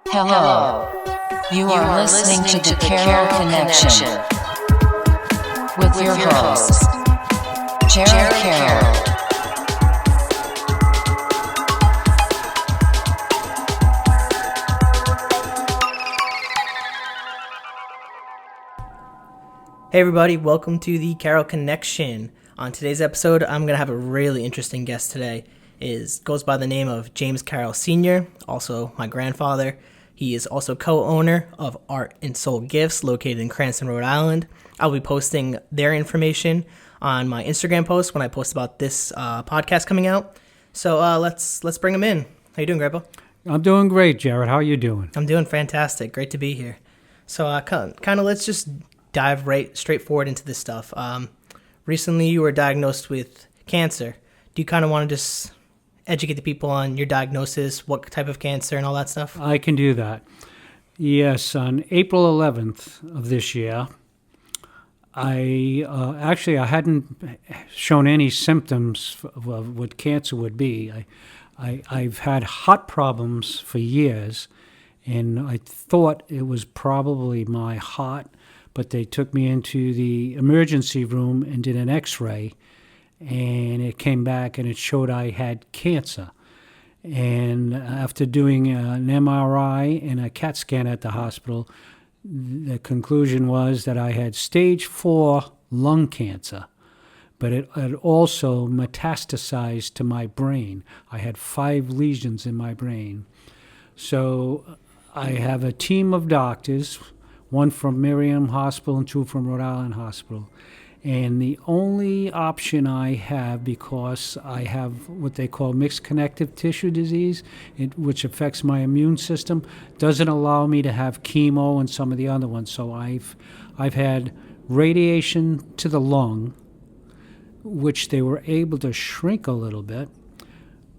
Hello. You are listening to the Carroll Connection with your host, Jared Carroll. Hey everybody, welcome to the Carroll Connection. On today's episode, I'm going to have a really interesting guest today. Goes by the name of James Carroll Sr., also my grandfather. He is also co-owner of Art and Soul Gifts located in Cranston, Rhode Island. I'll be posting their information on my Instagram post when I post about this podcast coming out. So let's bring him in. How you doing, Grandpa? I'm doing great, Jared. How are you doing? I'm doing fantastic. Great to be here. So kind of let's just dive right straight forward into this stuff. Recently, you were diagnosed with cancer. Do you kind of want to just educate the people on your diagnosis, what type of cancer, and all that stuff? I can do that. Yes, on April 11th of this year, I hadn't shown any symptoms of what cancer would be. I've had heart problems for years, and I thought it was probably my heart, but they took me into the emergency room and did an x-ray, and it came back and it showed I had cancer. And after doing an MRI and a CAT scan at the hospital, the conclusion was that I had stage 4 lung cancer, but it had also metastasized to my brain. I had 5 lesions in my brain. So I have a team of doctors, one from Miriam Hospital and 2 from Rhode Island Hospital. And the only option I have, because I have what they call mixed connective tissue disease, which affects my immune system, doesn't allow me to have chemo and some of the other ones. So I've had radiation to the lung, which they were able to shrink a little bit.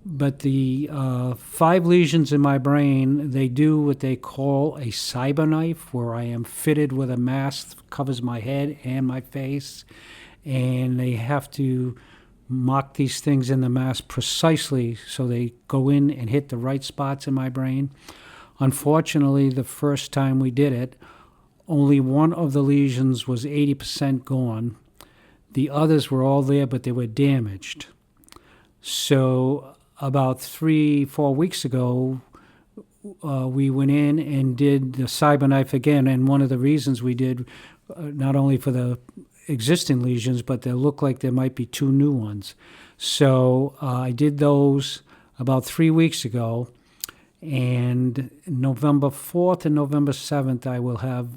But the 5 lesions in my brain, they do what they call a cyber knife, where I am fitted with a mask that covers my head and my face, and they have to mark these things in the mask precisely so they go in and hit the right spots in my brain. Unfortunately, the first time we did it, only one of the lesions was 80% gone. The others were all there, but they were damaged. So about 3-4 weeks ago, we went in and did the cyber knife again, and one of the reasons we did, not only for the existing lesions, but they look like there might be 2 new ones. So I did those about 3 weeks ago, and November 4th and November 7th I will have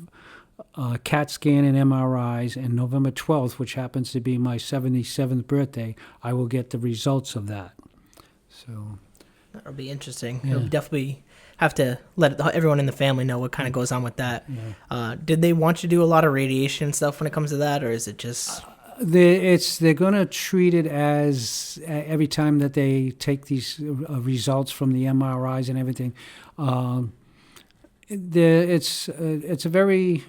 CAT scan and MRIs, and November 12th, which happens to be my 77th birthday, I will get the results of that. So That'll be interesting. Yeah. You'll definitely have to let everyone in the family know what kind of goes on with that. Yeah. Did they want you to do a lot of radiation stuff when it comes to that, or is it just... They're going to treat it as every time that they take these results from the MRIs and everything. It's a very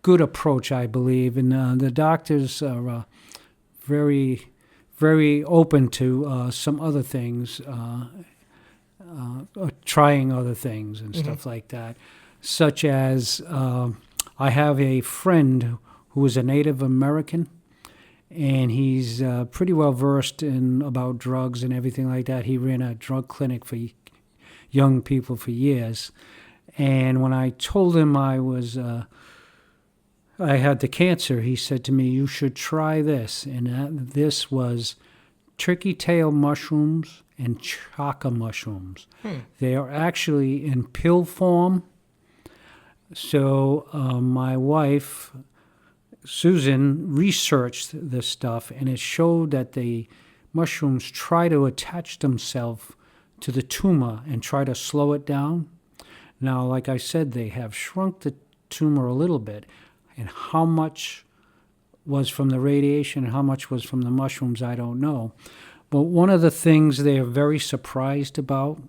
good approach, I believe, and the doctors are very, very open to some other things, trying other things and stuff like that, such as I have a friend who is a Native American, and he's pretty well versed in about drugs and everything like that. He ran a drug clinic for young people for years, and when I told him I had the cancer, he said to me, "You should try this," and this was turkey tail mushrooms and chaka mushrooms. They are actually in pill form. So my wife, Susan, researched this stuff, and it showed that the mushrooms try to attach themselves to the tumor and try to slow it down. Now, like I said, they have shrunk the tumor a little bit, and how much was from the radiation and how much was from the mushrooms, I don't know. But one of the things they are very surprised about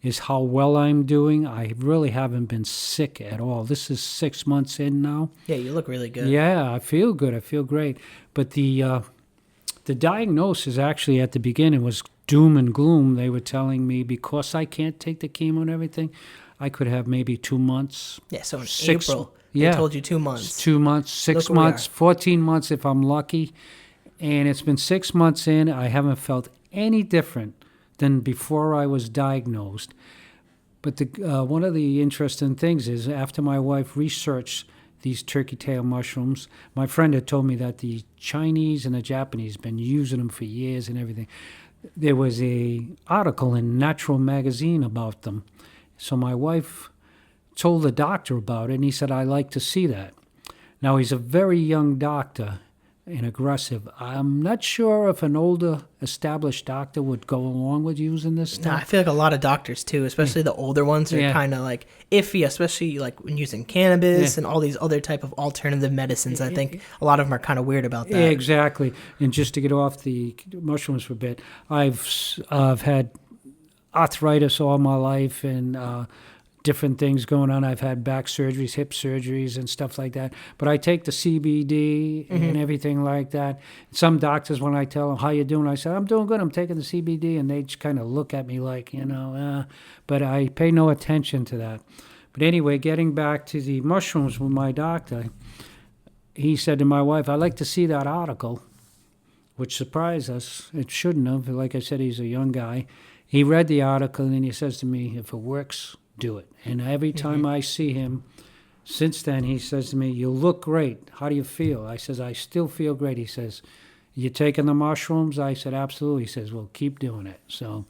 is how well I'm doing. I really haven't been sick at all. This is 6 months in now. Yeah, you look really good. Yeah, I feel good. I feel great. But the diagnosis actually at the beginning was doom and gloom. They were telling me because I can't take the chemo and everything, I could have maybe 2 months. Yeah, so in April, they told you 2 months. 2 months, 6 months, 14 months if I'm lucky. And it's been 6 months in. I haven't felt any different than before I was diagnosed. But one of the interesting things is after my wife researched these turkey tail mushrooms, my friend had told me that the Chinese and the Japanese have been using them for years and everything. There was a article in Natural Magazine about them. So my wife told the doctor about it, and he said, "I like to see that." Now, he's a very young doctor and aggressive. I'm not sure if an older, established doctor would go along with using this stuff. No, I feel like a lot of doctors, too, especially the older ones, are kind of like iffy, especially like when using cannabis and all these other type of alternative medicines. I think a lot of them are kind of weird about that. Exactly. And just to get off the mushrooms for a bit, I've had arthritis all my life and different things going on. I've had back surgeries, hip surgeries, and stuff like that. But I take the CBD and everything like that. Some doctors, when I tell them, "How you doing?" I say, "I'm doing good. I'm taking the CBD." And they just kind of look at me like, but I pay no attention to that. But anyway, getting back to the mushrooms with my doctor, he said to my wife, "I'd like to see that article," which surprised us. It shouldn't have. Like I said, he's a young guy. He read the article, and he says to me, "If it works, do it." And every time I see him since then, he says to me, "You look great. How do you feel?" I says, "I still feel great." He says, "You taking the mushrooms?" I said, "Absolutely." He says, "Well, keep doing it." So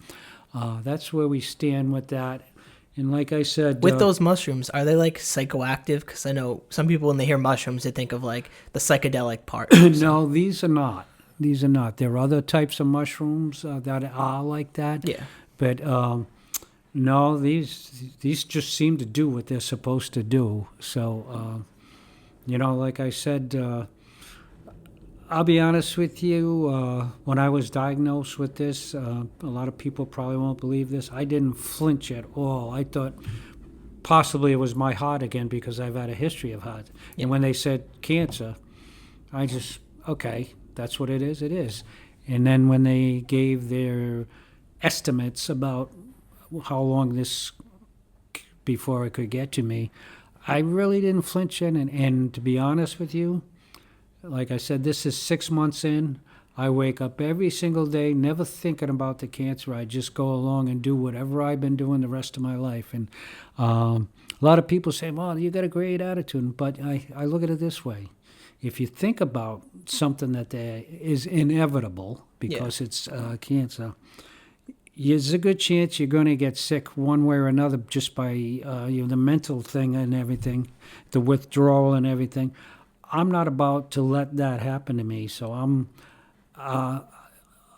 that's where we stand with that. And like I said... With those mushrooms, are they like psychoactive? Because I know some people, when they hear mushrooms, they think of like the psychedelic part. No, these are not. These are not. There are other types of mushrooms that are like that. Yeah. But... no, these just seem to do what they're supposed to do. So, like I said, I'll be honest with you. When I was diagnosed with this, a lot of people probably won't believe this. I didn't flinch at all. I thought possibly it was my heart again because I've had a history of heart. And when they said cancer, I just, okay, that's what it is. It is. And then when they gave their estimates about how long this before it could get to me, I really didn't flinch in. And to be honest with you, like I said, this is 6 months in. I wake up every single day never thinking about the cancer. I just go along and do whatever I've been doing the rest of my life. And a lot of people say, "Well, you got a great attitude." But I look at it this way. If you think about something that is inevitable because it's cancer, there's a good chance you're going to get sick one way or another just by the mental thing and everything, the withdrawal and everything. I'm not about to let that happen to me, so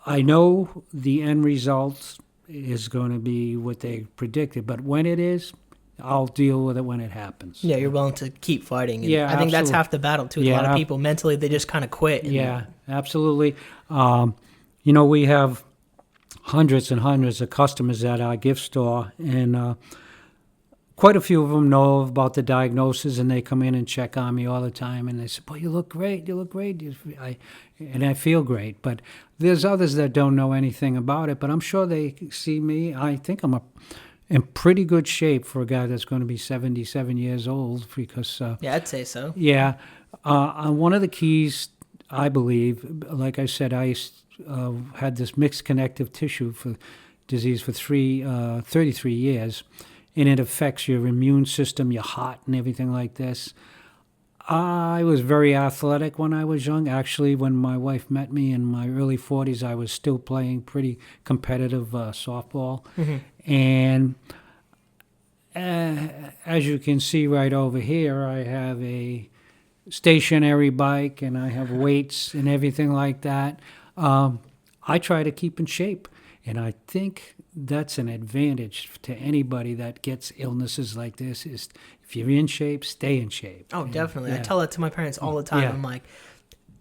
I know the end result is going to be what they predicted, but when it is, I'll deal with it when it happens. Yeah, you're willing to keep fighting. And Yeah, I think that's half the battle, too. With a lot of people, mentally, they just kind of quit. Yeah, absolutely. We have hundreds and hundreds of customers at our gift store, and quite a few of them know about the diagnosis, and they come in and check on me all the time, and they say, "Boy, you look great, you look great." And I feel great, but there's others that don't know anything about it, but I'm sure they see me. I think I'm in pretty good shape for a guy that's going to be 77 years old because... yeah, I'd say so. Yeah. One of the keys, I believe, like I said, I had this mixed connective tissue disease for 33 years, and it affects your immune system, your heart, and everything like this. I was very athletic when I was young. Actually, when my wife met me in my early 40s, I was still playing pretty competitive softball. And as you can see right over here, I have a stationary bike, and I have weights and everything like that. I try to keep in shape, and I think that's an advantage to anybody that gets illnesses like this. Is if you're in shape, stay in shape. Oh, definitely. I tell that to my parents all the time. I'm like,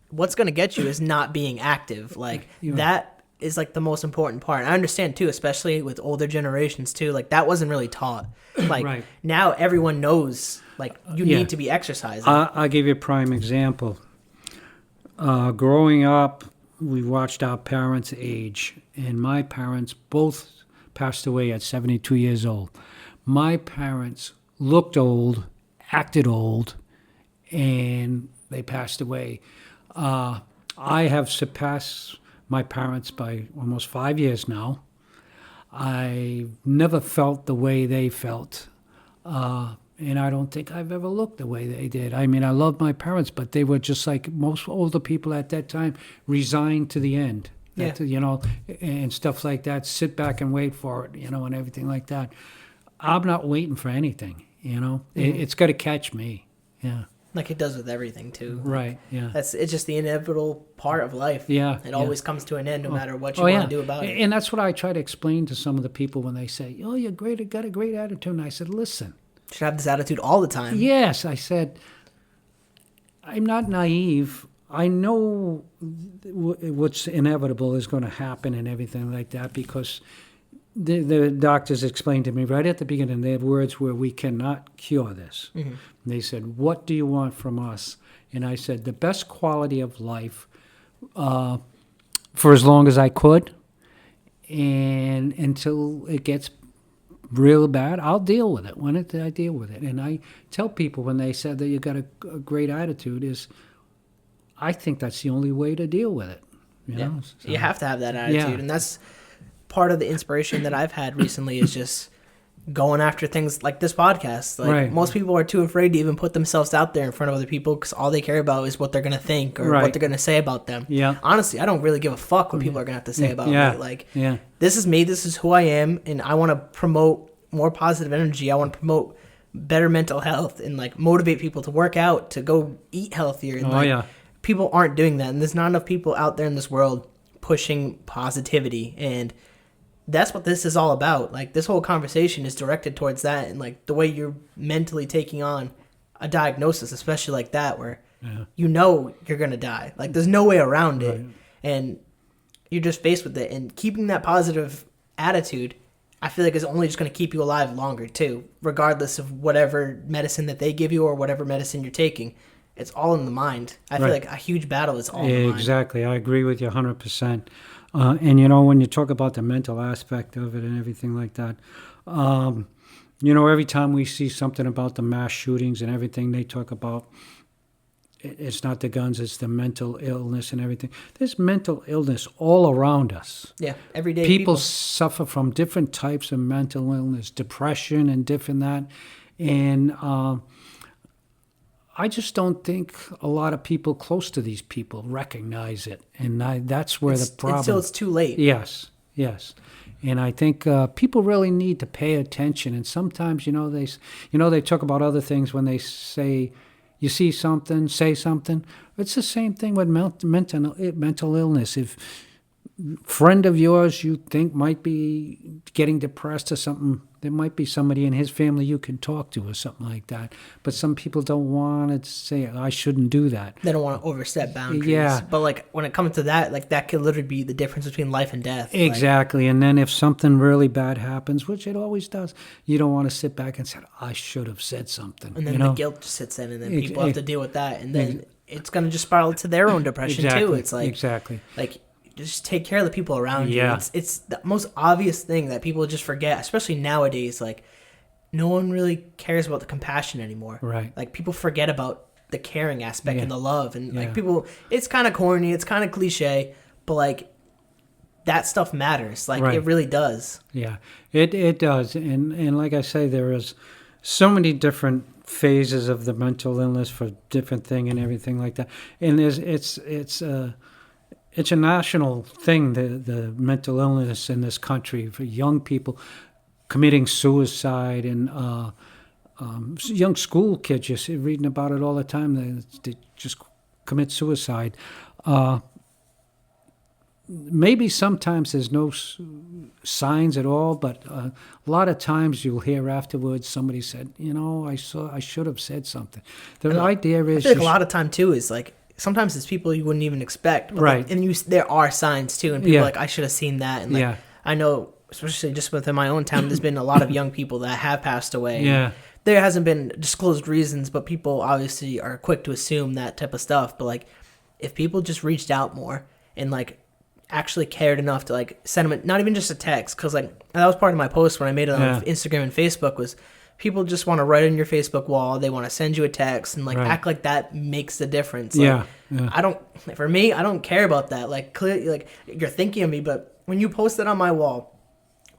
what's going to get you is not being active. Like, that is like the most important part. And I understand too, especially with older generations too, like that wasn't really taught. Like now everyone knows like you need to be exercising. I'll give you a prime example. Growing up, we watched our parents age, and my parents both passed away at 72 years old. My parents looked old, acted old, and they passed away. I have surpassed my parents by almost 5 years now. I never felt the way they felt, and I don't think I've ever looked the way they did. I mean, I love my parents, but they were just like most older people at that time, resigned to the end. Yeah. You know, and stuff like that. Sit back and wait for it, you know, and everything like that. I'm not waiting for anything, you know. It's got to catch me. Yeah. Like it does with everything too. Right. Yeah. It's just the inevitable part of life. Yeah. It always comes to an end, no matter what you want to do about it. And that's what I try to explain to some of the people when they say, "Oh, you're great. You got a great attitude." And I said, "Listen, You should have this attitude all the time." yes," I said, "I'm not naive. I know what's inevitable is going to happen and everything like that because the doctors explained to me right at the beginning, they have words where we cannot cure this. And they said, what do you want from us? And I said, the best quality of life for as long as I could, and until it gets real bad, I'll deal with it. When I deal with it. And I tell people when they said that you got a great attitude is, I think that's the only way to deal with it. You know? So, you have to have that attitude. Yeah. And that's part of the inspiration that I've had recently is just going after things like this podcast. Like Right. most people are too afraid to even put themselves out there in front of other people because all they care about is what they're going to think or Right. what they're going to say about them. Yeah. Honestly, I don't really give a fuck what people are going to have to say about Yeah. me. Like, Yeah. this is me. This is who I am. And I want to promote more positive energy. I want to promote better mental health and like motivate people to work out, to go eat healthier. And, Oh, like, yeah. people aren't doing that. And there's not enough people out there in this world pushing positivity. And that's what this is all about. Like, this whole conversation is directed towards that, and like the way you're mentally taking on a diagnosis, especially like that, where you know you're gonna die. Like, there's no way around it, and you're just faced with it. And keeping that positive attitude, I feel like, is only just gonna keep you alive longer too, regardless of whatever medicine that they give you or whatever medicine you're taking. It's all in the mind. I feel like a huge battle is all in the mind. Exactly. I agree with you 100%. And, you know, when you talk about the mental aspect of it and everything like that, you know, every time we see something about the mass shootings and everything, they talk about it's not the guns, it's the mental illness and everything. There's mental illness all around us. Yeah, everyday People suffer from different types of mental illness, depression and different that. And I just don't think a lot of people close to these people recognize it, and that's where the problem. Until it's too late. Yes, and I think people really need to pay attention. And sometimes, they talk about other things when they say, you see something, say something. It's the same thing with mental illness. If friend of yours you think might be getting depressed or something, there might be somebody in his family you can talk to or something like that. But some people don't want to say, I shouldn't do that. They don't want to overstep boundaries. Yeah. But like when it comes to that, like that could literally be the difference between life and death. Exactly. And then if something really bad happens, which it always does, you don't want to sit back and say, I should have said something. And then the guilt just sits in, and then people have to deal with that. And then it's going to just spiral to their own depression too. It's like, like, just take care of the people around you. It's the most obvious thing that people just forget, especially nowadays. Like, no one really cares about the compassion anymore. Right. Like, people forget about the caring aspect and the love. And, like, people, it's kind of corny, it's kind of cliche, but, like, that stuff matters. Like, it really does. Yeah, it does. And like I say, there is so many different phases of the mental illness for different thing and everything like that. And it's a national thing, the mental illness in this country, for young people committing suicide, and young school kids, you're reading about it all the time, they just commit suicide. Maybe sometimes there's no signs at all, but a lot of times you'll hear afterwards somebody said, I should have said something. The idea is... I feel like a lot of time, too, is like, sometimes it's people you wouldn't even expect. But right. Like, and there are signs, too, and people are like, I should have seen that. And like, I know, especially just within my own town, there's been a lot of young people that have passed away. Yeah. There hasn't been disclosed reasons, but people obviously are quick to assume that type of stuff. But like, if people just reached out more and like actually cared enough to like send them not even just a text, because like that was part of my post when I made it on Instagram and Facebook was people just want to write on your Facebook wall, they want to send you a text and like act like that makes the difference. Like, I don't care about that. Like clearly, like you're thinking of me, but when you post it on my wall,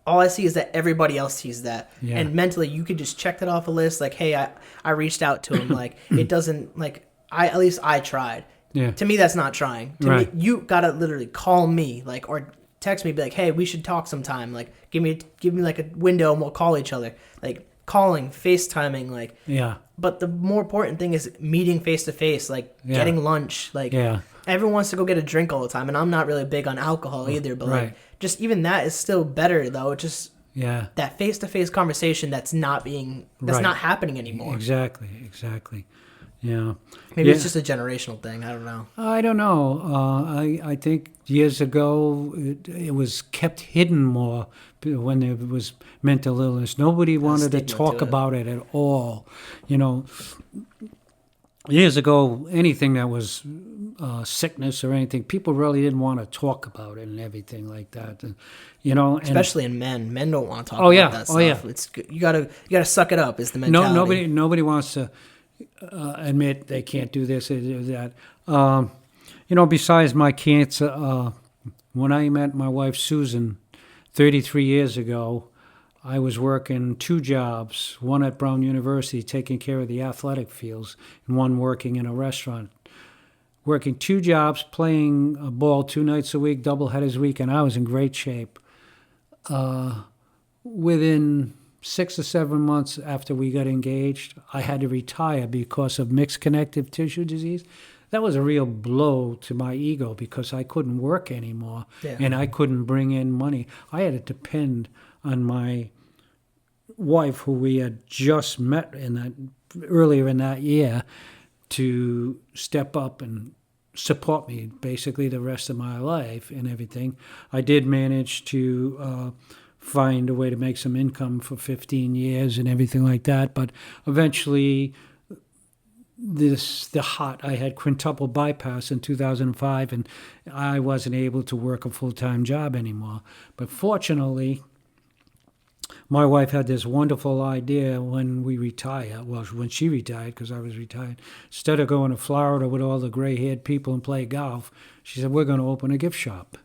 all I see is that everybody else sees that. Yeah. And mentally, you could just check that off a list. Like, hey, I reached out to him. Like, it doesn't, like, at least I tried. Yeah. To me, that's not trying. To me, you got to literally call me, like, or text me, be like, hey, we should talk sometime. Like, give me like a window and we'll call each other. Like, calling, FaceTiming, like. Yeah. But the more important thing is meeting face to face, like, getting lunch. Like, everyone wants to go get a drink all the time. And I'm not really big on alcohol either, but, like, just even that is still better though. It just that face to face conversation that's not happening anymore. Exactly. Yeah. Maybe it's just a generational thing. I don't know. I don't know. I think years ago it was kept hidden more when there was mental illness. Nobody wanted to talk about it at all. You know, years ago, anything that was sickness or anything, people really didn't want to talk about it and everything like that. And, you know, especially in men. Men don't want to talk about that stuff. Yeah. It's you gotta suck it up. Is the mentality? Nobody wants to admit they can't do this or do that. You know, besides my cancer, when I met my wife Susan 33 years ago, I was working 2 jobs, one at Brown University taking care of the athletic fields and one working in a restaurant. Working 2 jobs, playing ball 2 nights a week, doubleheaders a week, and I was in great shape. Within 6 or 7 months after we got engaged, I had to retire because of mixed connective tissue disease. That was a real blow to my ego because I couldn't work anymore and I couldn't bring in money. I had to depend on my wife, who we had just met earlier in that year, to step up and support me basically the rest of my life and everything. I did manage to find a way to make some income for 15 years and everything like that, but eventually I had quintuple bypass in 2005 and I wasn't able to work a full-time job anymore. But fortunately, my wife had this wonderful idea when we retired. Well, when she retired, because I was retired. Instead of going to Florida with all the gray-haired people and play golf, she said, we're going to open a gift shop.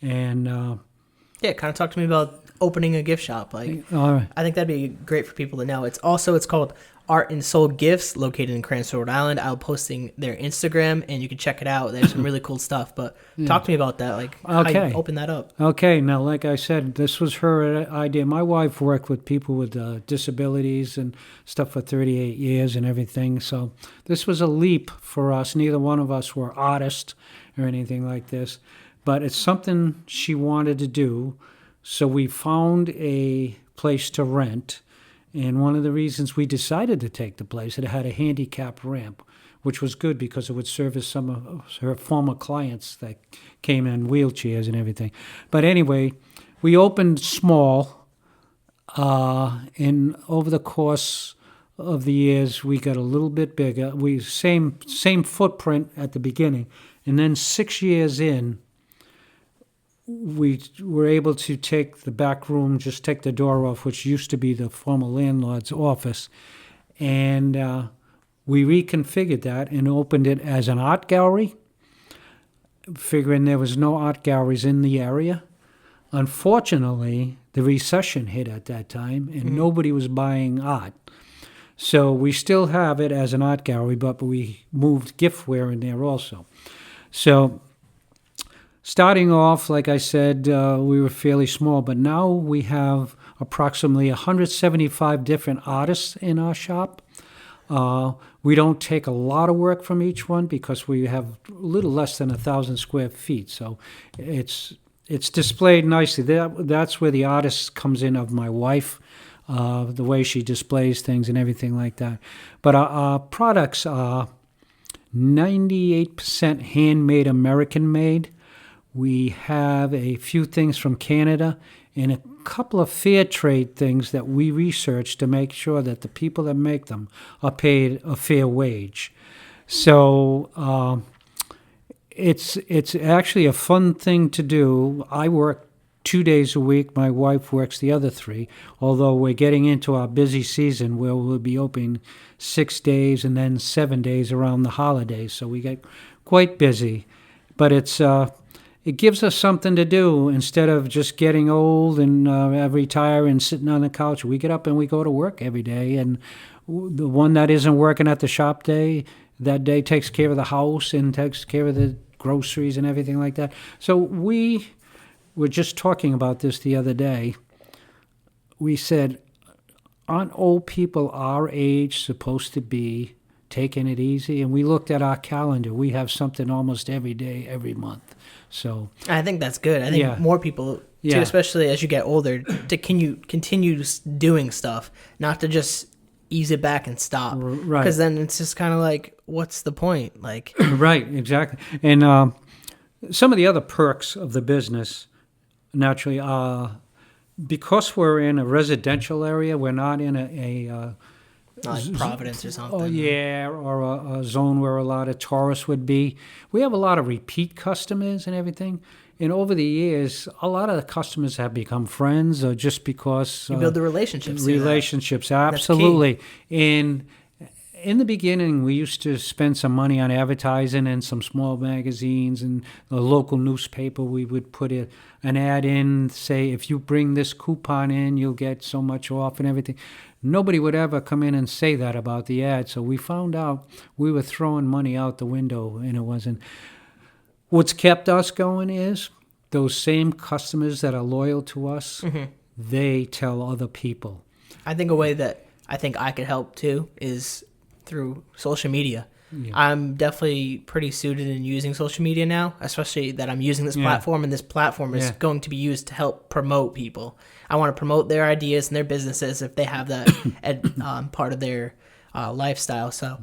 And kind of talk to me about opening a gift shop. Like, all right. I think that'd be great for people to know. It's called Art and Soul Gifts, located in Cranston, Rhode Island. I'll posting their Instagram, and you can check it out. There's some really cool stuff. But talk to me about that, like how you open that up. Okay, now, like I said, this was her idea. My wife worked with people with disabilities and stuff for 38 years and everything. So this was a leap for us. Neither one of us were artists or anything like this. But it's something she wanted to do. So we found a place to rent. And one of the reasons we decided to take the place, it had a handicap ramp, which was good because it would service some of her former clients that came in wheelchairs and everything. But anyway, we opened small, and over the course of the years, we got a little bit bigger. Same footprint at the beginning. And then 6 years in, we were able to take the back room, just take the door off, which used to be the former landlord's office, and we reconfigured that and opened it as an art gallery, figuring there was no art galleries in the area. Unfortunately, the recession hit at that time, and nobody was buying art. So we still have it as an art gallery, but we moved giftware in there also. So starting off, like I said, we were fairly small, but now we have approximately 175 different artists in our shop. We don't take a lot of work from each one because we have a little less than 1,000 square feet, so it's displayed nicely. That's where the artist comes in of my wife, the way she displays things and everything like that. But our products are 98% handmade, American-made. We have a few things from Canada and a couple of fair trade things that we researched to make sure that the people that make them are paid a fair wage. So It's actually a fun thing to do. I work 2 days a week. My wife works the other 3. Although we're getting into our busy season where we'll be open 6 days and then 7 days around the holidays. So we get quite busy. But it gives us something to do instead of just getting old and retire and sitting on the couch. We get up and we go to work every day. And the one that isn't working at the shop that day takes care of the house and takes care of the groceries and everything like that. So we were just talking about this the other day. We said, aren't old people our age supposed to be taking it easy? And we looked at our calendar. We have something almost every day, every month. So I think that's good. I think more people, too, especially as you get older, to continue doing stuff, not to just ease it back and stop. Right. Because then it's just kind of like, what's the point? Like, right, exactly. And some of the other perks of the business, naturally, because we're in a residential area, we're not in a not like Providence or something. Oh, yeah, or a zone where a lot of tourists would be. We have a lot of repeat customers and everything. And over the years, a lot of the customers have become friends just because... You build the relationships. Relationships, absolutely. And in the beginning, we used to spend some money on advertising and some small magazines and the local newspaper. We would put an ad in, say, if you bring this coupon in, you'll get so much off and everything. Nobody would ever come in and say that about the ad. So we found out we were throwing money out the window, and it wasn't... What's kept us going is those same customers that are loyal to us, they tell other people. I think a way that I think I could help too is through social media. Yeah. I'm definitely pretty suited in using social media now, especially that I'm using this platform, and this platform is going to be used to help promote people. I want to promote their ideas and their businesses if they have that part of their lifestyle. So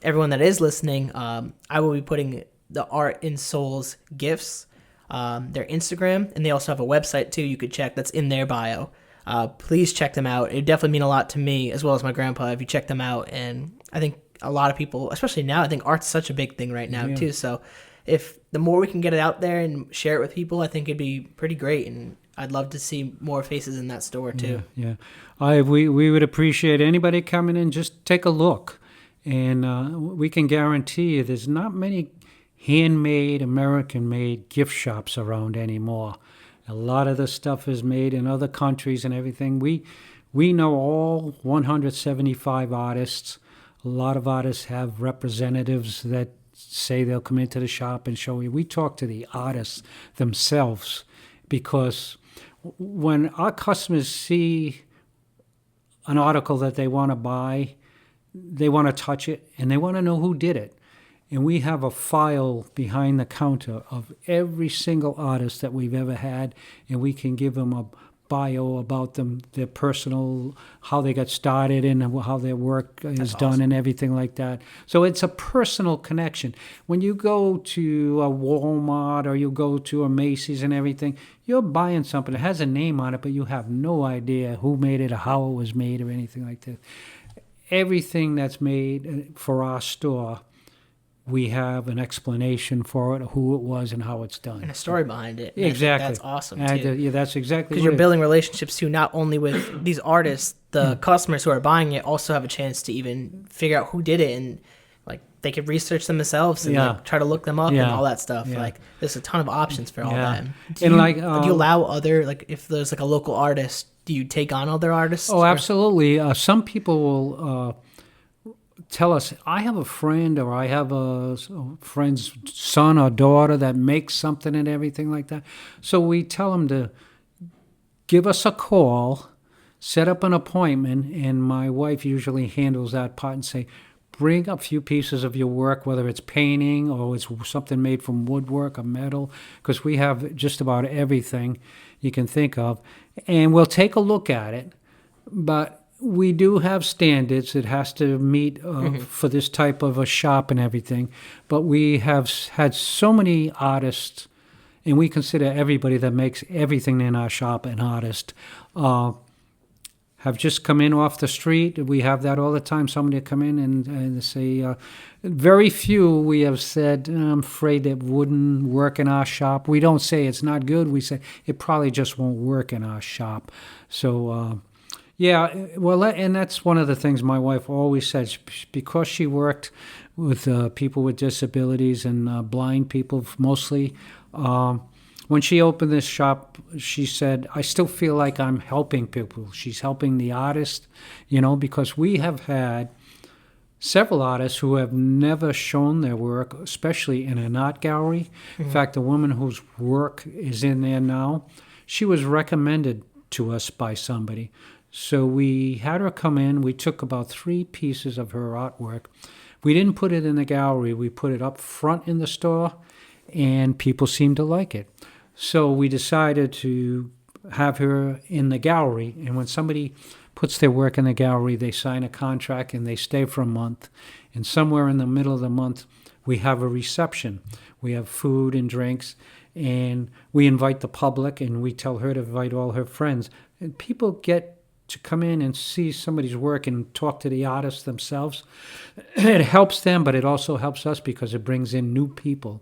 everyone that is listening, I will be putting the Art and Souls gifts, their Instagram, and they also have a website too you could check that's in their bio. Please check them out. It definitely mean a lot to me as well as my grandpa if you check them out. And I think a lot of people, especially now, I think art's such a big thing right now too. So if the more we can get it out there and share it with people, I think it'd be pretty great. And I'd love to see more faces in that store too. Yeah. We would appreciate anybody coming in. Just take a look, and we can guarantee you there's not many handmade, American-made gift shops around anymore. A lot of the stuff is made in other countries and everything. We know all 175 artists. A lot of artists have representatives that say they'll come into the shop and show you. We talk to the artists themselves because when our customers see an article that they want to buy, they want to touch it, and they want to know who did it. And we have a file behind the counter of every single artist that we've ever had, and we can give them a bio about them, their personal, how they got started and how their work is done and everything like that. So it's a personal connection. When you go to a Walmart or you go to a Macy's and everything, you're buying something that has a name on it, but you have no idea who made it or how it was made or anything like that. Everything that's made for our store, we have an explanation for it, who it was and how it's done. And a story behind it. Exactly. That's awesome, and, too. yeah, that's exactly because you're building relationships, too, not only with these artists, the customers who are buying it also have a chance to even figure out who did it, and like they could research them themselves and like, try to look them up and all that stuff. Like there's a ton of options for all that. Do you allow other, like if there's like a local artist, do you take on other artists? Oh, absolutely. Some people will... tell us, I have a friend or I have a friend's son or daughter that makes something and everything like that. So we tell them to give us a call, set up an appointment, and my wife usually handles that part and say, bring a few pieces of your work, whether it's painting or it's something made from woodwork or metal, because we have just about everything you can think of. And we'll take a look at it, but we do have standards. It has to meet for this type of a shop and everything. But we have had so many artists, and we consider everybody that makes everything in our shop an artist. have just come in off the street. We have that all the time. Somebody come in and say, very few we have said, I'm afraid it wouldn't work in our shop. We don't say it's not good. We say it probably just won't work in our shop. So, and that's one of the things my wife always says, because she worked with people with disabilities and blind people mostly. When she opened this shop, she said, I still feel like I'm helping people. She's helping the artist, because we have had several artists who have never shown their work, especially in an art gallery. Mm-hmm. In fact, the woman whose work is in there now, she was recommended to us by somebody. So we had her come in. We took about 3 pieces of her artwork. We didn't put it in the gallery. We put it up front in the store, and people seemed to like it. So we decided to have her in the gallery, and when somebody puts their work in the gallery, they sign a contract and they stay for a month. And somewhere in the middle of the month, we have a reception. We have food and drinks, and we invite the public, and we tell her to invite all her friends. And people get to come in and see somebody's work and talk to the artists themselves. It helps them, but it also helps us because it brings in new people.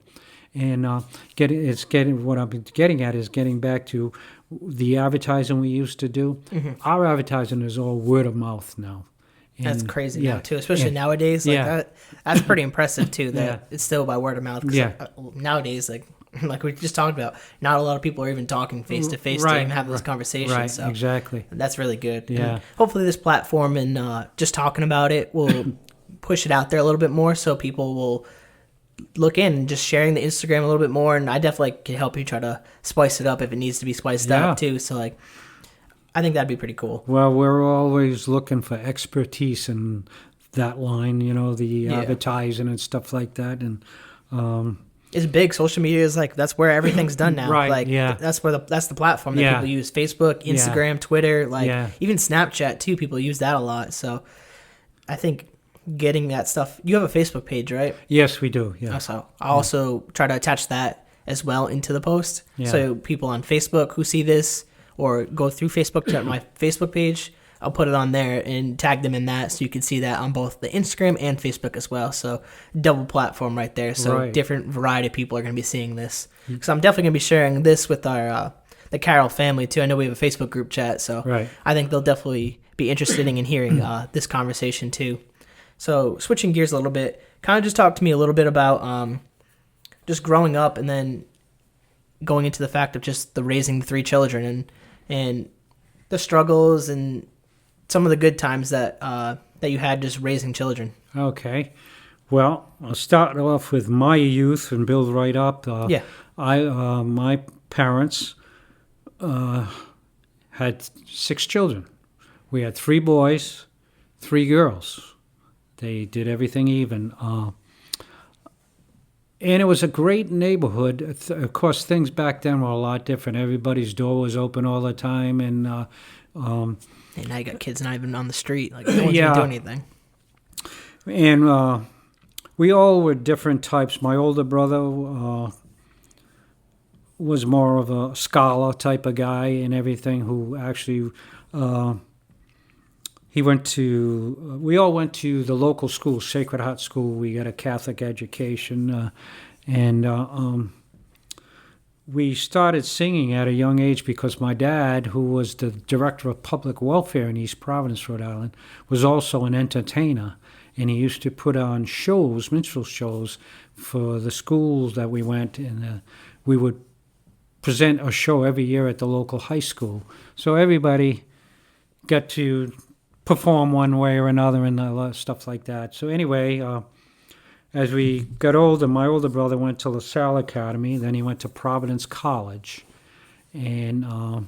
And what I'm getting at is getting back to the advertising we used to do. Mm-hmm. Our advertising is all word of mouth now. And that's crazy now too, especially nowadays. That's pretty impressive too. That it's still by word of mouth. Nowadays, like we just talked about, not a lot of people are even talking face to face to even have those conversations. Right, so exactly. That's really good. Yeah. And hopefully, this platform and just talking about it will push it out there a little bit more, so people will look in and just sharing the Instagram a little bit more. And I definitely can help you try to spice it up if it needs to be spiced up too. So I think that'd be pretty cool. Well, we're always looking for expertise in that line, the advertising and stuff like that. And it's big. Social media is that's where everything's done now. Right. That's the platform that people use. Facebook, Instagram, Twitter, even Snapchat too. People use that a lot. So I think getting that stuff. You have a Facebook page, right? Yes, we do. Yeah. So I'll also try to attach that as well into the post. Yeah. So people on Facebook who see this or go through Facebook to my Facebook page, I'll put it on there and tag them in that so you can see that on both the Instagram and Facebook as well. So double platform right there. So different variety of people are going to be seeing this. So I'm definitely going to be sharing this with our the Carroll family too. I know we have a Facebook group chat, so I think they'll definitely be interested in hearing this conversation too. So switching gears a little bit, kind of just talk to me a little bit about just growing up and then going into the fact of just the raising the 3 children and the struggles and some of the good times that you had just raising children. Okay. Well, I'll start off with my youth and build right up. My parents had 6 children. We had 3 boys, 3 girls. They did everything even. And it was a great neighborhood. Of course, things back then were a lot different. Everybody's door was open all the time. And now you got kids not even on the street. No one's even doing anything. And we all were different types. My older brother was more of a scholar type of guy and everything, who actually... we all went to the local school, Sacred Heart School. We got a Catholic education, and we started singing at a young age because my dad, who was the director of public welfare in East Providence, Rhode Island, was also an entertainer, and he used to put on shows, minstrel shows, for the schools that we went, and we would present a show every year at the local high school. So everybody got to perform one way or another and stuff like that. So anyway, as we got older, my older brother went to LaSalle Academy, then he went to Providence College, and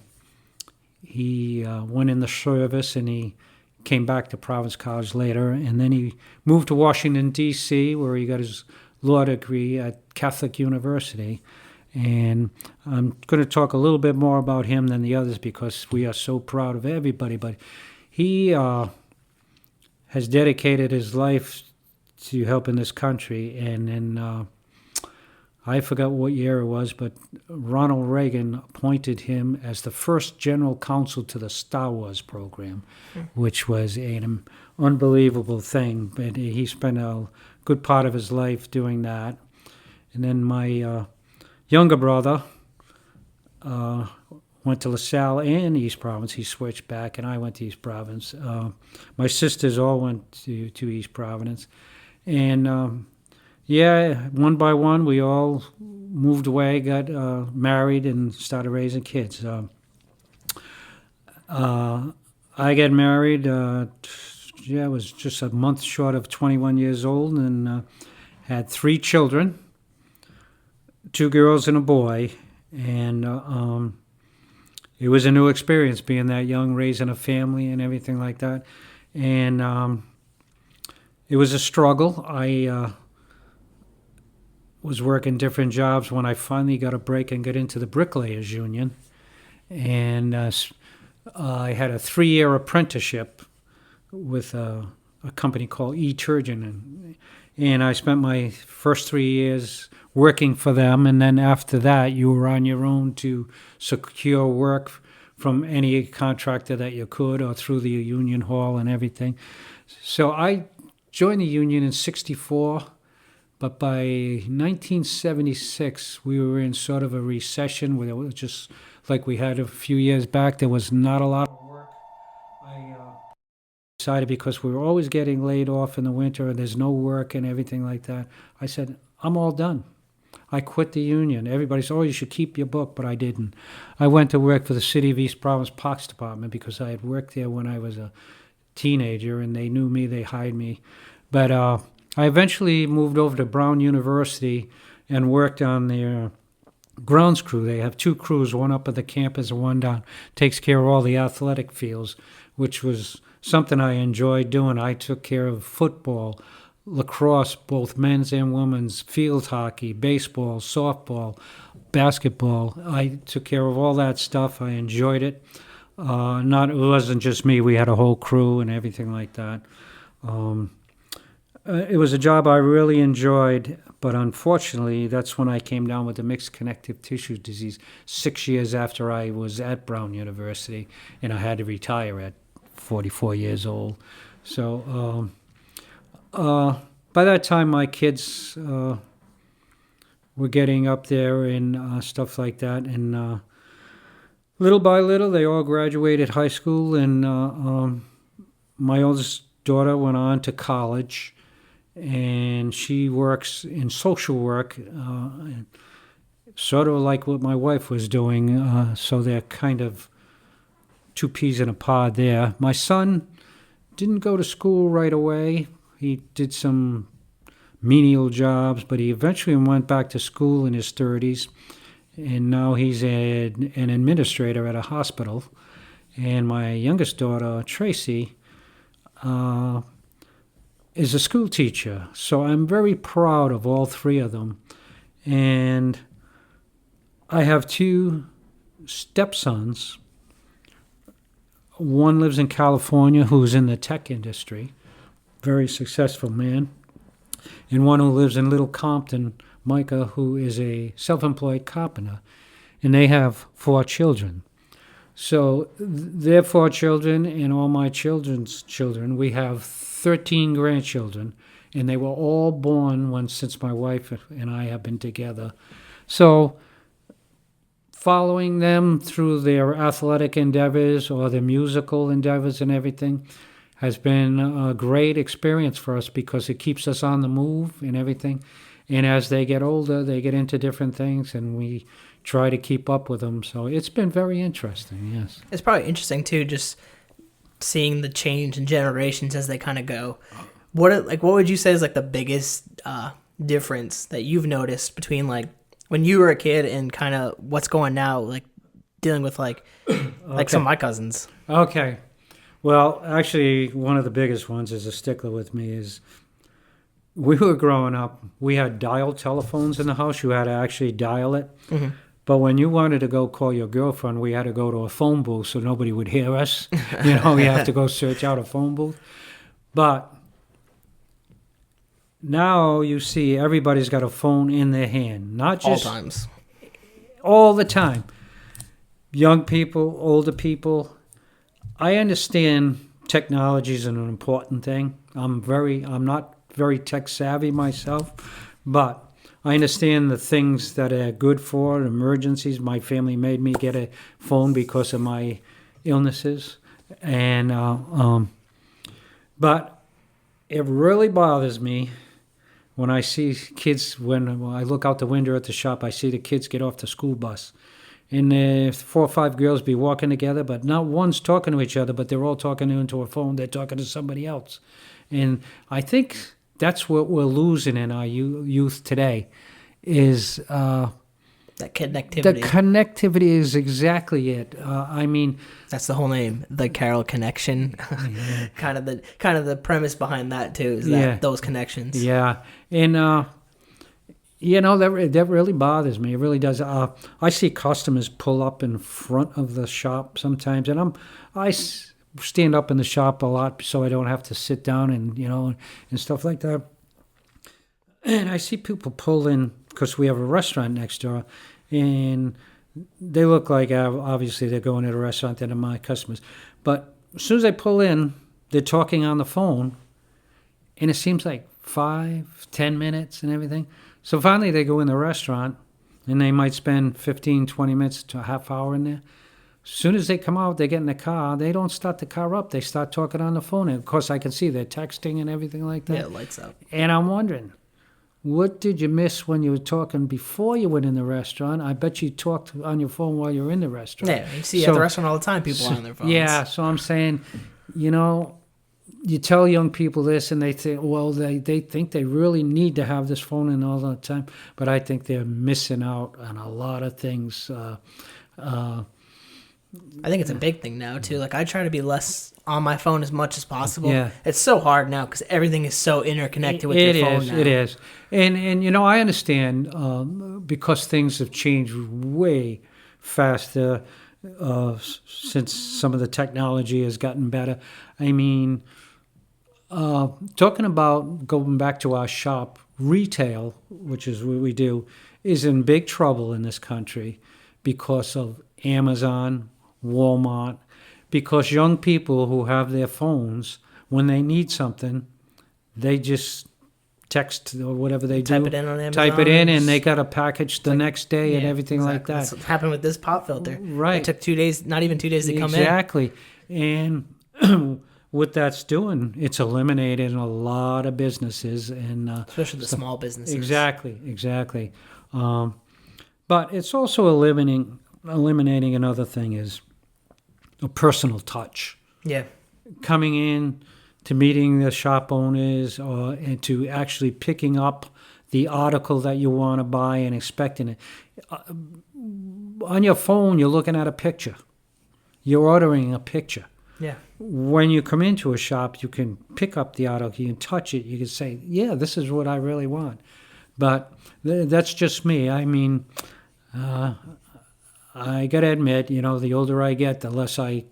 he went in the service, and he came back to Providence College later, and then he moved to Washington, D.C., where he got his law degree at Catholic University. And I'm going to talk a little bit more about him than the others because we are so proud of everybody, but he has dedicated his life to helping this country, and then I forgot what year it was, but Ronald Reagan appointed him as the first general counsel to the Star Wars program, which was an unbelievable thing. But he spent a good part of his life doing that. And then my younger brother went to LaSalle and East Providence. He switched back, and I went to East Providence. My sisters all went to East Providence. And one by one, we all moved away, got married, and started raising kids. I got married, I was just a month short of 21 years old, and had 3 children, 2 girls and a boy. And it was a new experience being that young, raising a family and everything like that. And it was a struggle. I was working different jobs when I finally got a break and got into the Bricklayers Union. And I had a 3-year apprenticeship with a company called E-Turgeon. And I spent my first 3 years working for them. And then after that, you were on your own to secure work from any contractor that you could, or through the union hall and everything. So I joined the union in '64. But by 1976, we were in sort of a recession where it was just like we had a few years back. There was not a lot of work. I decided, because we were always getting laid off in the winter and there's no work and everything like that, I said, I'm all done. I quit the union. Everybody said, you should keep your book, but I didn't. I went to work for the City of East Providence Parks Department because I had worked there when I was a teenager, and they knew me, they hired me. But I eventually moved over to Brown University and worked on their grounds crew. They have 2 crews, one up at the campus and one down. Takes care of all the athletic fields, which was something I enjoyed doing. I took care of football, lacrosse, both men's and women's, field hockey, baseball, softball, basketball. I took care of all that stuff. I enjoyed it. It wasn't just me. We had a whole crew and everything like that. It was a job I really enjoyed, but unfortunately, that's when I came down with the mixed connective tissue disease 6 years after I was at Brown University, and I had to retire at 44 years old. So by that time, my kids were getting up there and stuff like that, and little by little, they all graduated high school, and my oldest daughter went on to college. And she works in social work, sort of like what my wife was doing. So they're kind of 2 peas in a pod there. My son didn't go to school right away. He did some menial jobs, but he eventually went back to school in his 30s. And now he's an administrator at a hospital. And my youngest daughter, Tracy, is a school teacher. So I'm very proud of all 3 of them. And I have 2 stepsons. One lives in California, who's in the tech industry, very successful man. And one who lives in Little Compton, Micah, who is a self-employed carpenter. And they have 4 children. So their 4 children and all my children's children, we have 13 grandchildren, and they were all born since my wife and I have been together. So following them through their athletic endeavors or their musical endeavors and everything has been a great experience for us, because it keeps us on the move and everything. And as they get older, they get into different things, and we try to keep up with them. So it's been very interesting, yes. It's probably interesting, too, just seeing the change in generations as they kind of go. What would you say is like the biggest difference that you've noticed between like when you were a kid and kind of what's going now, like dealing with like some of my cousins? Okay. Well, actually, one of the biggest ones is a stickler with me is we were growing up, we had dial telephones in the house. You had to actually dial it. Mm-hmm. But when you wanted to go call your girlfriend, we had to go to a phone booth so nobody would hear us. You have to go search out a phone booth. But Now you see everybody's got a phone in their hand, not All just times. all the time. Young people, older people. I understand technology is an important thing. I'm not very tech savvy myself, but I understand the things that are good for emergencies. My family made me get a phone because of my illnesses, and but it really bothers me when I see kids. When I look out the window at the shop, I see the kids get off the school bus, and 4 or 5 girls be walking together, but not one's talking to each other, but they're all talking into a phone. They're talking to somebody else, and I think that's what we're losing in our youth today. Is That connectivity. the connectivity is exactly it. I mean, That's the whole name, the Carroll Connection. kind of the premise behind that too is that those connections. yeah, and that really bothers me. It really does. I see customers pull up in front of the shop sometimes, and I stand up in the shop a lot so I don't have to sit down and and stuff like that. And I see people pull in because we have a restaurant next door, and they look like obviously they're going to the restaurant. They're my customers, but as soon as they pull in, they're talking on the phone, and it seems like 5-10 minutes and everything. So finally they go in the restaurant, and they might spend 15-20 minutes to a half hour in there. As soon as they come out, they get in the car, they don't start the car up. They start talking on the phone. And of course, I can see they're texting and everything like that. Yeah, it lights up. And I'm wondering, what did you miss when you were talking before you went in the restaurant? I bet you talked on your phone while you were in the restaurant. Yeah, you see at the restaurant all the time, people are on their phones. Yeah, so I'm saying, you tell young people this, and they think, well, they think they really need to have this phone in all the time. But I think they're missing out on a lot of things. I think it's a big thing now too. Like I try to be less on my phone as much as possible. Yeah. It's so hard now because everything is so interconnected with your phone now. It is. And I understand because things have changed way faster since some of the technology has gotten better. I mean, talking about going back to our shop, retail, which is what we do, is in big trouble in this country because of Amazon, Walmart, because young people who have their phones, when they need something, they just text or whatever they do. Type it in on Amazon. Type it in, and they got a package the next day and everything like that. That's what happened with this pop filter. Right. It took 2 days, not even 2 days to come in. Exactly. And what that's doing, it's eliminating a lot of businesses. And Especially the small businesses. Exactly. But it's also eliminating another thing is a personal touch. Yeah. Coming in to meeting the shop owners and to actually picking up the article that you want to buy and expecting it. On your phone, you're looking at a picture. You're ordering a picture. Yeah. When you come into a shop, you can pick up the article, you can touch it, you can say, yeah, this is what I really want. But that's just me. I mean, I got to admit, the older I get, the less I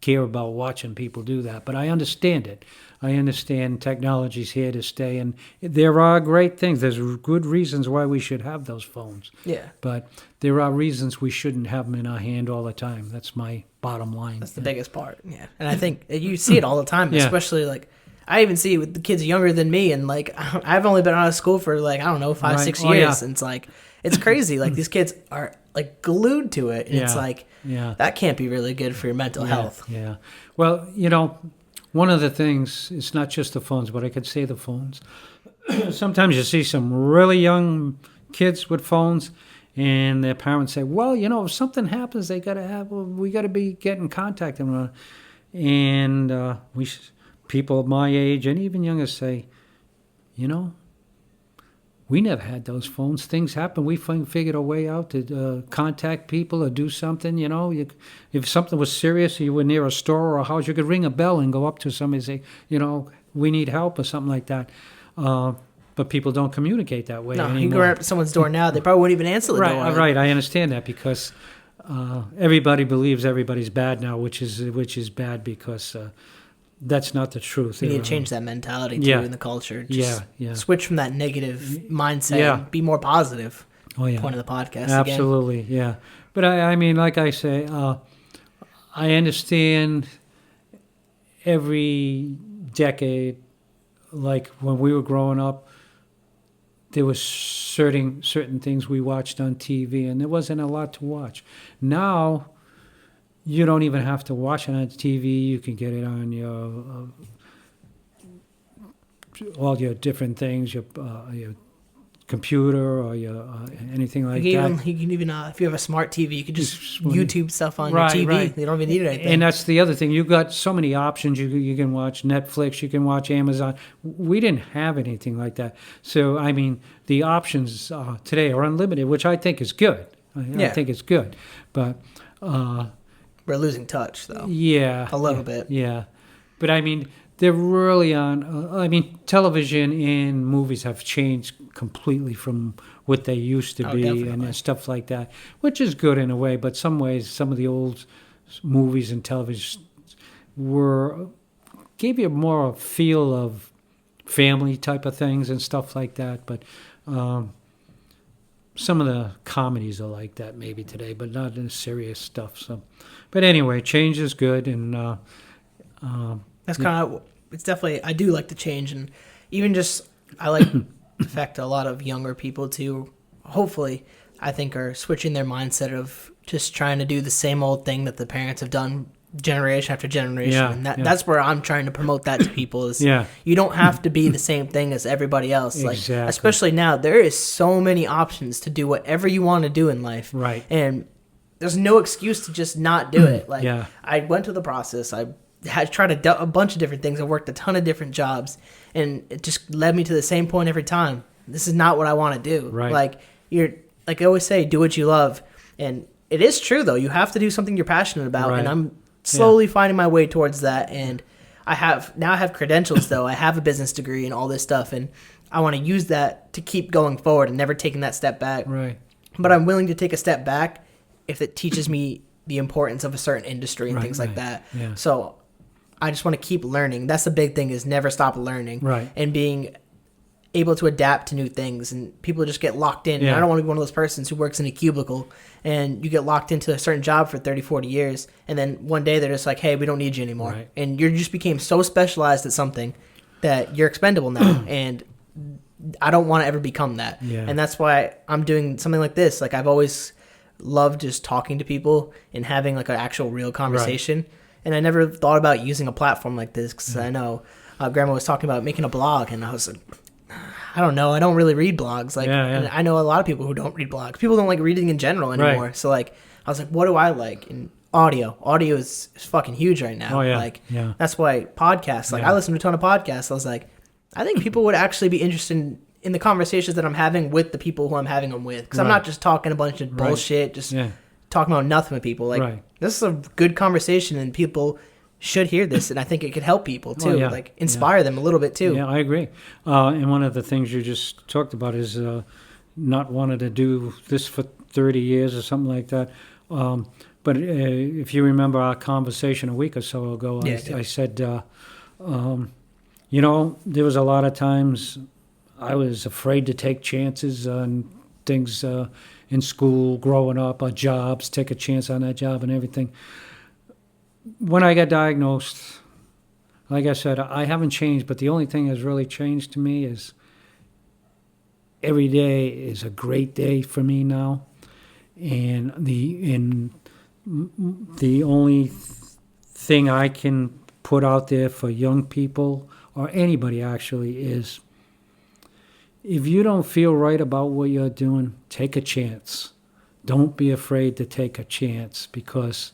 care about watching people do that. But I understand it. I understand technology's here to stay, and there are great things. There's good reasons why we should have those phones. Yeah. But there are reasons we shouldn't have them in our hand all the time. That's my bottom line. That's the biggest part. Yeah. And I think you see it all the time, especially like I even see it with the kids younger than me, and like I've only been out of school for 5-6 years, and it's like it's crazy. Like these kids are like glued to it, and it's like that can't be really good for your mental health. Yeah. Well, one of the things, it's not just the phones, but I could say the phones. Sometimes you see some really young kids with phones, and their parents say, well, if something happens, we got to be getting contact. And people of my age and even younger say, we never had those phones. Things happen. We figured a way out to contact people or do something. If something was serious, you were near a store or a house, you could ring a bell and go up to somebody and say, we need help or something like that. But people don't communicate that way anymore. You go up to someone's door now, they probably wouldn't even answer the door. Right. I understand that because everybody believes everybody's bad now, which is bad because that's not the truth. We need to change that mentality too in the culture. Just switch from that negative mindset and be more positive. Oh, yeah. Point of the podcast. Absolutely, yeah. But I mean, like I say, I understand every decade, like when we were growing up, there was certain things we watched on TV, and there wasn't a lot to watch. Now, you don't even have to watch it on TV. You can get it on your all your different things, your computer or your anything like that. You can even if you have a smart TV, you can just YouTube stuff on your TV. Right. You don't even need anything. And that's the other thing. You've got so many options. You can watch Netflix. You can watch Amazon. We didn't have anything like that. So, I mean, the options today are unlimited, which I think is good. I think it's good. But we're losing touch, though. Yeah. A little bit. Yeah. But, I mean, they're really on... television and movies have changed completely from what they used to be definitely. and stuff like that, which is good in a way. But some ways, some of the old movies and television gave you more a feel of family type of things and stuff like that. But some of the comedies are like that maybe today, but not in serious stuff. So, but anyway, change is good, and that's kind of, it's definitely, I do like the change, and even just, I like the fact a lot of younger people too, hopefully, I think are switching their mindset of just trying to do the same old thing that the parents have done generation after generation. And that's where I'm trying to promote that to people is you don't have to be the same thing as everybody else. Exactly. Like, especially now, there is so many options to do whatever you want to do in life. Right. And there's no excuse to just not do it. Like, I went through the process. I had tried a bunch of different things. I worked a ton of different jobs, and it just led me to the same point every time. This is not what I want to do. Right. Like I always say, do what you love. And it is true, though. You have to do something you're passionate about. Right. And I'm slowly finding my way towards that. And I have credentials, though. I have a business degree and all this stuff. And I want to use that to keep going forward and never taking that step back. Right. But I'm willing to take a step back if it teaches me the importance of a certain industry and things like that. Yeah. So I just want to keep learning. That's the big thing, is never stop learning. Right. And being able to adapt to new things. And people just get locked in. Yeah. And I don't want to be one of those persons who works in a cubicle and you get locked into a certain job for 30, 40 years. And then one day they're just like, hey, we don't need you anymore. Right. And you just became so specialized at something that you're expendable now. And I don't want to ever become that. Yeah. And that's why I'm doing something like this. Like, I've always loved just talking to people and having like an actual real conversation. Right. And I never thought about using a platform like this because I know Grandma was talking about making a blog, and I was like, I don't know. I don't really read blogs. Like, and I know a lot of people who don't read blogs. People don't like reading in general anymore. Right. So like, I was like, what do I like? And audio is fucking huge right now. Oh, yeah. Like, that's why podcasts, like I listen to a ton of podcasts. I was like, I think people would actually be interested in the conversations that I'm having with the people who I'm having them with. Because I'm not just talking a bunch of bullshit, just talking about nothing with people. Like, this is a good conversation, and people should hear this, and I think it could help people too, like inspire them a little bit too. Yeah, I agree. And one of the things you just talked about is not wanting to do this for 30 years or something like that. But if you remember our conversation a week or so ago, I said, you know, there was a lot of times I was afraid to take chances on things in school, growing up, or jobs, take a chance on that job and everything. When I got diagnosed, like I said, I haven't changed, but the only thing that's really changed to me is every day is a great day for me now. And the only thing I can put out there for young people, or anybody actually, is if you don't feel right about what you're doing, take a chance. Don't be afraid to take a chance, because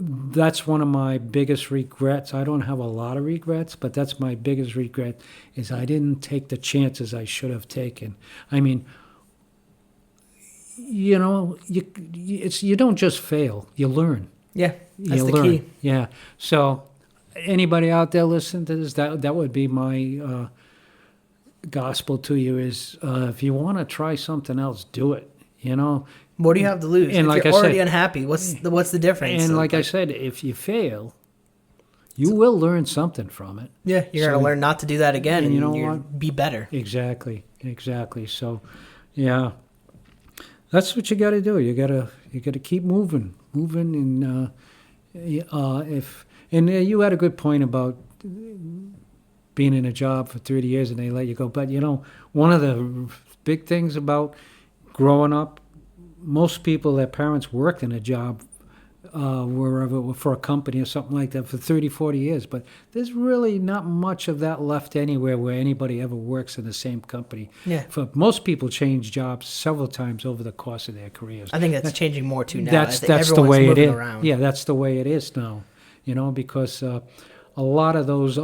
that's one of my biggest regrets. I don't have a lot of regrets, but that's my biggest regret, is I didn't take the chances I should have taken. I mean, you know, you don't just fail, you learn. Yeah, that's the key. Yeah. So anybody out there listening to this, that would be my gospel to you, is if you want to try something else, do it, you know. What do you have to lose? And if like you're I already said, unhappy, what's the difference? And like I said, if you fail, you will learn something from it. Yeah, you're going to learn not to do that again, and you know you'll what? be better. Exactly. So, yeah, that's what you got to do. You got to keep moving, and you had a good point about being in a job for 30 years and they let you go. But one of the big things about growing up, most people, their parents worked in a job wherever, for a company or something like that for 30, 40 years. But there's really not much of that left anywhere where anybody ever works in the same company. Yeah. For most people change jobs several times over the course of their careers. I think that's changing more too now. That's the way it is. Around. Yeah, that's the way it is now. Because a lot of those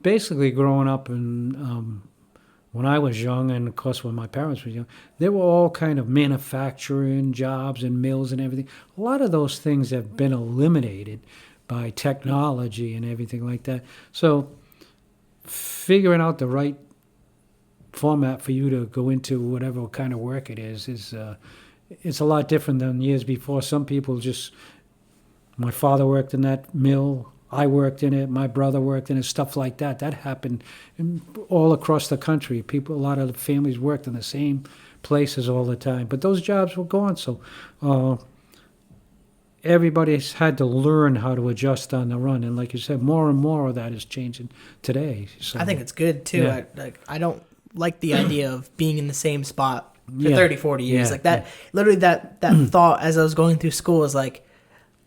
basically growing up in when I was young, and of course when my parents were young, they were all kind of manufacturing jobs and mills and everything. A lot of those things have been eliminated by technology and everything like that. So figuring out the right format for you to go into whatever kind of work it is it's a lot different than years before. Some people my father worked in that mill, I worked in it, my brother worked in it, stuff like that. That happened all across the country. A lot of the families worked in the same places all the time. But those jobs were gone, so everybody's had to learn how to adjust on the run. And like you said, more and more of that is changing today. So, I think it's good, too. Yeah. I don't like the idea of being in the same spot for Yeah. 30, 40 years. Yeah. Like that, literally that thought as I was going through school was like,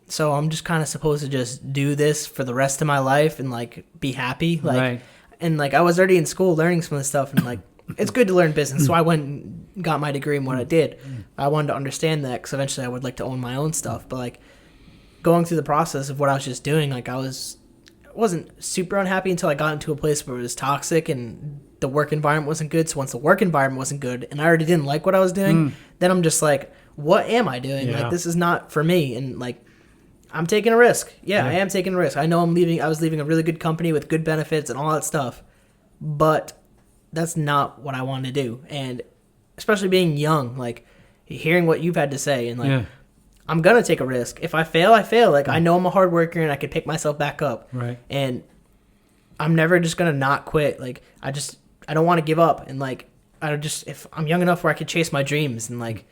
so I'm just kind of supposed to just do this for the rest of my life and like be happy, like, Right. and like I was already in school learning some of this stuff, and like it's good to learn business. So I went and got my degree in what I did. I wanted to understand that because eventually I would like to own my own stuff. But like going through the process of what I was just doing, like I wasn't super unhappy until I got into a place where it was toxic and the work environment wasn't good. So once the work environment wasn't good and I already didn't like what I was doing, then I'm just like, what am I doing? Yeah. Like this is not for me. And like I'm taking a risk. Yeah, I am taking a risk. I know I was leaving a really good company with good benefits and all that stuff. But that's not what I want to do. And especially being young, like hearing what you've had to say and like I'm going to take a risk. If I fail, I fail. Like I know I'm a hard worker and I can pick myself back up. Right. And I'm never just going to not quit. Like I don't want to give up. And like if I'm young enough where I could chase my dreams and like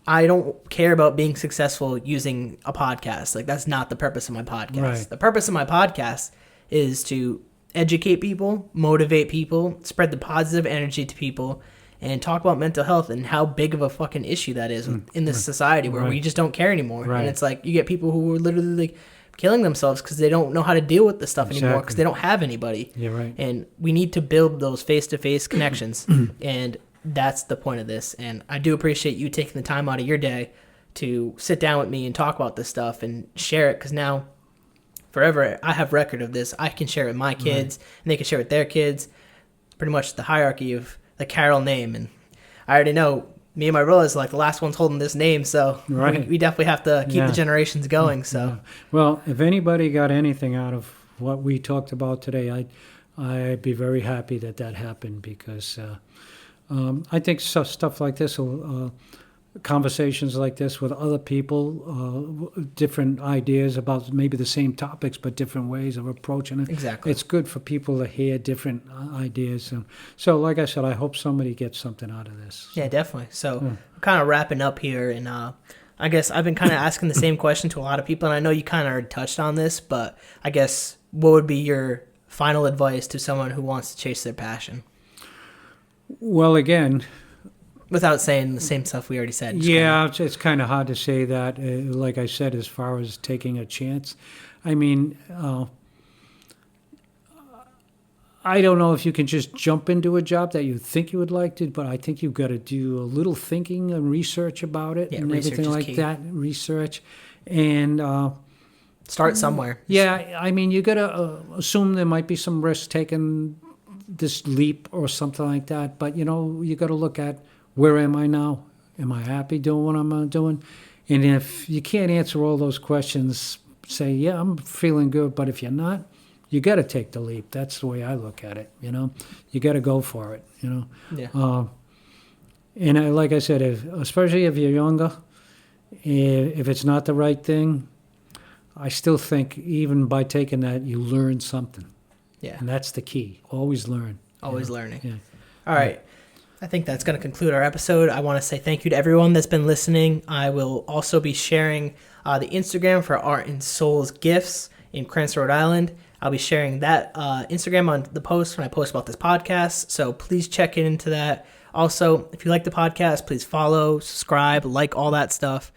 I don't care about being successful using a podcast. Like that's not the purpose of my podcast. Right. The purpose of my podcast is to educate people, motivate people, spread the positive energy to people, and talk about mental health and how big of a fucking issue that is in this society where we just don't care anymore. Right. And it's like you get people who are literally like killing themselves because they don't know how to deal with this stuff anymore because they don't have anybody. Yeah, right. And we need to build those face-to-face connections. And that's the point of this. And I do appreciate you taking the time out of your day to sit down with me and talk about this stuff and share it because now forever I have record of this. I can share it with my kids and they can share it with their kids. Pretty much the hierarchy of the Carroll name. And I already know me and my brother is like the last ones holding this name. So we definitely have to keep the generations going. So, Yeah. Well, if anybody got anything out of what we talked about today, I'd be very happy that happened because I think stuff like this, conversations like this with other people, different ideas about maybe the same topics but different ways of approaching it. Exactly. It's good for people to hear different ideas. So, like I said, I hope somebody gets something out of this. yeah, definitely. So we're kind of wrapping up here. And I guess I've been kind of asking the same question to a lot of people. And I know you kind of already touched on this, but I guess what would be your final advice to someone who wants to chase their passion? Well, again, without saying the same stuff we already said. Yeah, it's kind of hard to say that. Like I said, as far as taking a chance, I mean, I don't know if you can just jump into a job that you think you would like to, but I think you've got to do a little thinking and research about it and everything like key. That. Research and start somewhere. Yeah, I mean, you got to assume there might be some risk taking this leap or something like that, but you got to look at, where am I now? Am I happy doing what I'm doing? And if you can't answer all those questions, say, yeah, I'm feeling good. But if you're not, you got to take the leap. That's the way I look at it. You got to go for it. Yeah. And like I said, especially if you're younger, if it's not the right thing, I still think even by taking that, you learn something. Yeah. And that's the key. Always learn. Always learning. Yeah. All right. I think that's going to conclude our episode. I want to say thank you to everyone that's been listening. I will also be sharing the Instagram for Art and Souls Gifts in Cranston, Rhode Island. I'll be sharing that Instagram on the post when I post about this podcast. So please check into that. Also, if you like the podcast, please follow, subscribe, like all that stuff.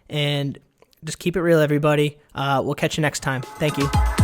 And just keep it real, everybody. We'll catch you next time. Thank you.